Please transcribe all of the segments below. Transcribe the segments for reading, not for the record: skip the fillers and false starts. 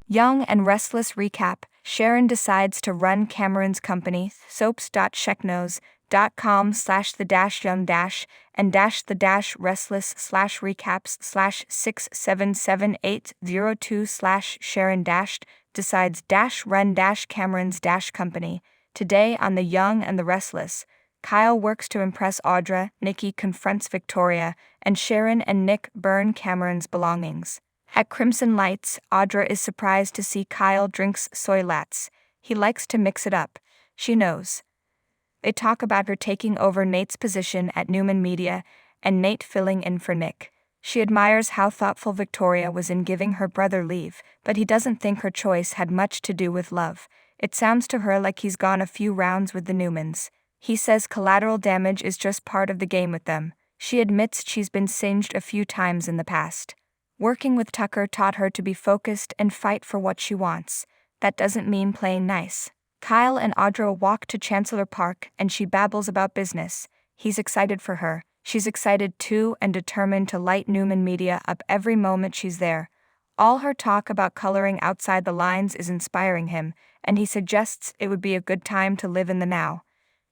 Young and Restless recap. Sharon decides to run Cameron's company, soaps.checknos.com/the-restless/recaps/67780/2/Sharon- decides-run-Cameron's company. Today on The Young and the Restless, Kyle works to impress Audra, Nikki confronts Victoria, and Sharon and Nick burn Cameron's belongings. At Crimson Lights, Audra is surprised to see Kyle drinks soy lattes. He likes to mix it up. She knows. They talk about her taking over Nate's position at Newman Media, and Nate filling in for Nick. She admires how thoughtful Victoria was in giving her brother leave, but he doesn't think her choice had much to do with love. It sounds to her like he's gone a few rounds with the Newmans. He says collateral damage is just part of the game with them. She admits she's been singed a few times in the past. Working with Tucker taught her to be focused and fight for what she wants. That doesn't mean playing nice. Kyle and Audra walk to Chancellor Park and she babbles about business. He's excited for her. She's excited too and determined to light Newman Media up every moment she's there. All her talk about coloring outside the lines is inspiring him, and he suggests it would be a good time to live in the now.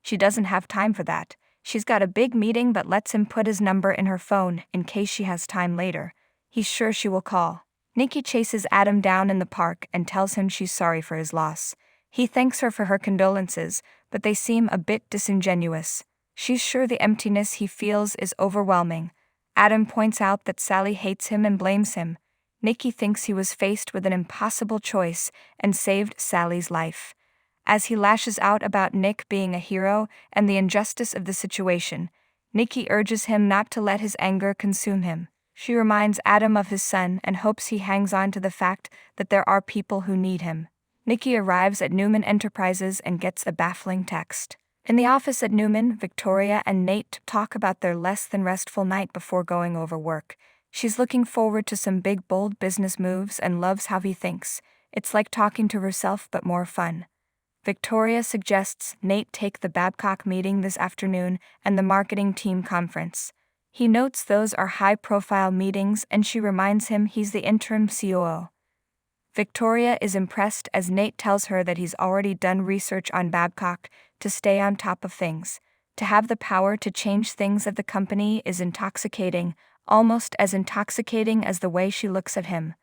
She doesn't have time for that. She's got a big meeting but lets him put his number in her phone in case she has time later. He's sure she will call. Nikki chases Adam down in the park and tells him she's sorry for his loss. He thanks her for her condolences, but they seem a bit disingenuous. She's sure the emptiness he feels is overwhelming. Adam points out that Sally hates him and blames him. Nikki thinks he was faced with an impossible choice and saved Sally's life. As he lashes out about Nick being a hero and the injustice of the situation, Nikki urges him not to let his anger consume him. She reminds Adam of his son and hopes he hangs on to the fact that there are people who need him. Nikki arrives at Newman Enterprises and gets a baffling text. In the office at Newman, Victoria and Nate talk about their less than restful night before going over work. She's looking forward to some big bold business moves and loves how he thinks. It's like talking to herself but more fun. Victoria suggests Nate take the Babcock meeting this afternoon and the marketing team conference. He notes those are high-profile meetings and she reminds him he's the interim COO. Victoria is impressed as Nate tells her that he's already done research on Babcock to stay on top of things. To have the power to change things at the company is intoxicating, almost as intoxicating as the way she looks at him.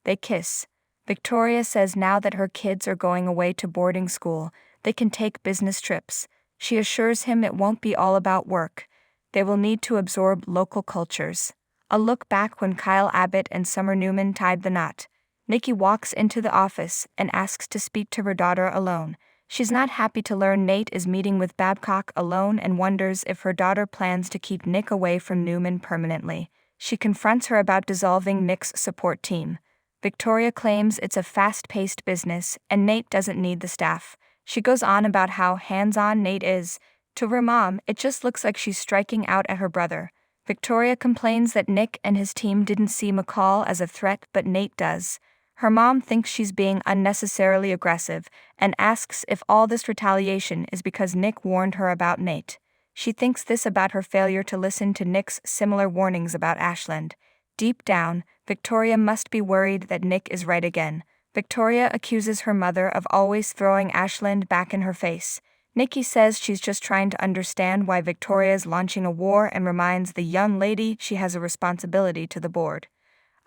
They kiss. Victoria says now that her kids are going away to boarding school, they can take business trips. She assures him it won't be all about work. They will need to absorb local cultures. A look back when Kyle Abbott and Summer Newman tied the knot. Nikki walks into the office and asks to speak to her daughter alone. She's not happy to learn Nate is meeting with Babcock alone and wonders if her daughter plans to keep Nick away from Newman permanently. She confronts her about dissolving Nick's support team. Victoria claims it's a fast-paced business and Nate doesn't need the staff. She goes on about how hands-on Nate is. To her mom, it just looks like she's striking out at her brother. Victoria complains that Nick and his team didn't see McCall as a threat but Nate does. Her mom thinks she's being unnecessarily aggressive and asks if all this retaliation is because Nick warned her about Nate. She thinks this about her failure to listen to Nick's similar warnings about Ashland. Deep down, Victoria must be worried that Nick is right again. Victoria accuses her mother of always throwing Ashland back in her face. Nikki says she's just trying to understand why Victoria's launching a war and reminds the young lady she has a responsibility to the board.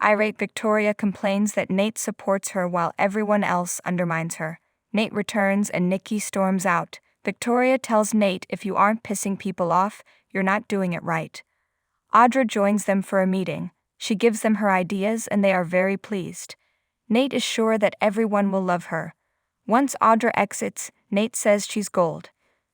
Irate Victoria complains that Nate supports her while everyone else undermines her. Nate returns and Nikki storms out. Victoria tells Nate if you aren't pissing people off, you're not doing it right. Audra joins them for a meeting. She gives them her ideas and they are very pleased. Nate is sure that everyone will love her. Once Audra exits, Nate says she's gold.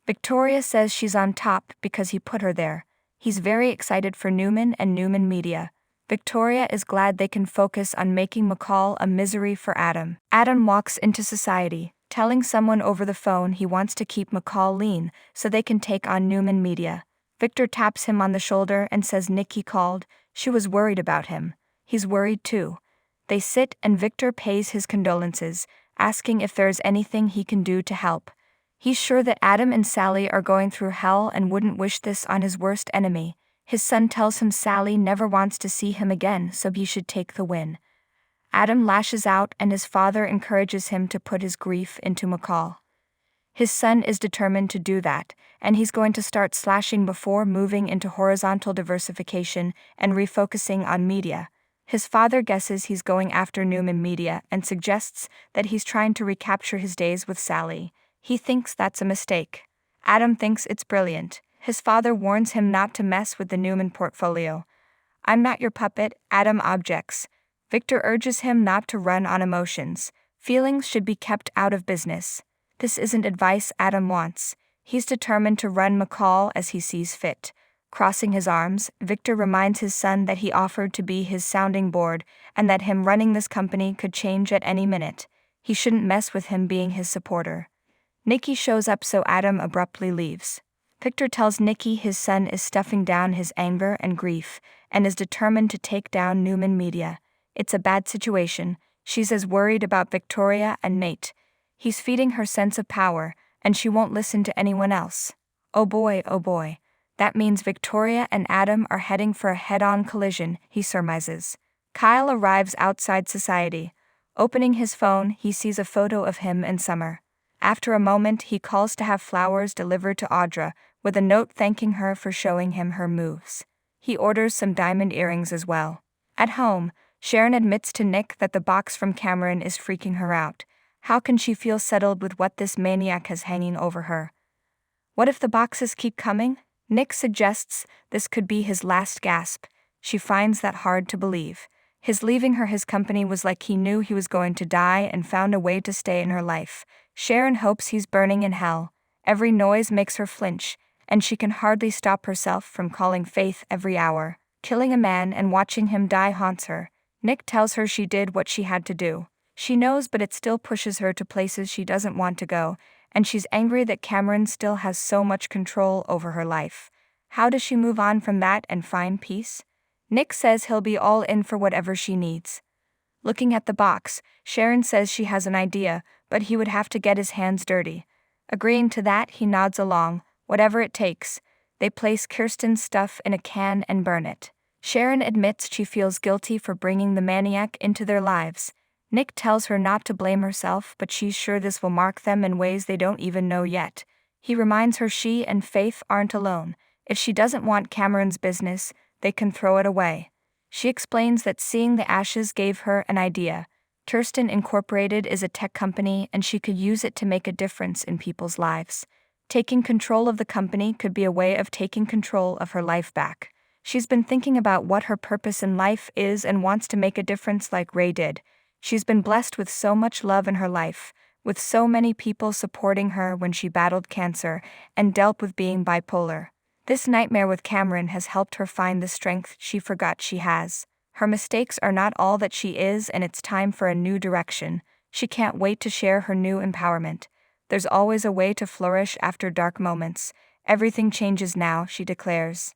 Victoria says she's on top because he put her there. He's very excited for Newman and Newman Media. Victoria is glad they can focus on making McCall a misery for Adam. Adam walks into society, telling someone over the phone he wants to keep McCall lean so they can take on Newman Media. Victor taps him on the shoulder and says Nikki called. She was worried about him. He's worried too. They sit and Victor pays his condolences, asking if there's anything he can do to help. He's sure that Adam and Sally are going through hell and wouldn't wish this on his worst enemy. His son tells him Sally never wants to see him again, so he should take the win. Adam lashes out and his father encourages him to put his grief into McCall. His son is determined to do that, and he's going to start slashing before moving into horizontal diversification and refocusing on media. His father guesses he's going after Newman Media and suggests that he's trying to recapture his days with Sally. He thinks that's a mistake. Adam thinks it's brilliant. His father warns him not to mess with the Newman portfolio. "I'm not your puppet," Adam objects. Victor urges him not to run on emotions. Feelings should be kept out of business. This isn't advice Adam wants. He's determined to run McCall as he sees fit. Crossing his arms, Victor reminds his son that he offered to be his sounding board and that him running this company could change at any minute. He shouldn't mess with him being his supporter. Nikki shows up, so Adam abruptly leaves. Victor tells Nikki his son is stuffing down his anger and grief and is determined to take down Newman Media. It's a bad situation. She's as worried about Victoria and Nate. He's feeding her sense of power, and she won't listen to anyone else. Oh boy, oh boy. That means Victoria and Adam are heading for a head-on collision, he surmises. Kyle arrives outside society. Opening his phone, he sees a photo of him and Summer. After a moment, he calls to have flowers delivered to Audra, with a note thanking her for showing him her moves. He orders some diamond earrings as well. At home, Sharon admits to Nick that the box from Cameron is freaking her out. How can she feel settled with what this maniac has hanging over her? What if the boxes keep coming? Nick suggests this could be his last gasp. She finds that hard to believe. His leaving her his company was like he knew he was going to die and found a way to stay in her life. Sharon hopes he's burning in hell. Every noise makes her flinch, and she can hardly stop herself from calling Faith every hour. Killing a man and watching him die haunts her. Nick tells her she did what she had to do. She knows, but it still pushes her to places she doesn't want to go, and she's angry that Cameron still has so much control over her life. How does she move on from that and find peace? Nick says he'll be all in for whatever she needs. Looking at the box, Sharon says she has an idea, but he would have to get his hands dirty. Agreeing to that, he nods along, whatever it takes. They place Kirsten's stuff in a can and burn it. Sharon admits she feels guilty for bringing the maniac into their lives. Nick tells her not to blame herself, but she's sure this will mark them in ways they don't even know yet. He reminds her she and Faith aren't alone. If she doesn't want Cameron's business, they can throw it away. She explains that seeing the ashes gave her an idea. Kirsten Incorporated is a tech company and she could use it to make a difference in people's lives. Taking control of the company could be a way of taking control of her life back. She's been thinking about what her purpose in life is and wants to make a difference like Ray did. She's been blessed with so much love in her life, with so many people supporting her when she battled cancer and dealt with being bipolar. This nightmare with Cameron has helped her find the strength she forgot she has. Her mistakes are not all that she is, and it's time for a new direction. She can't wait to share her new empowerment. There's always a way to flourish after dark moments. Everything changes now, she declares.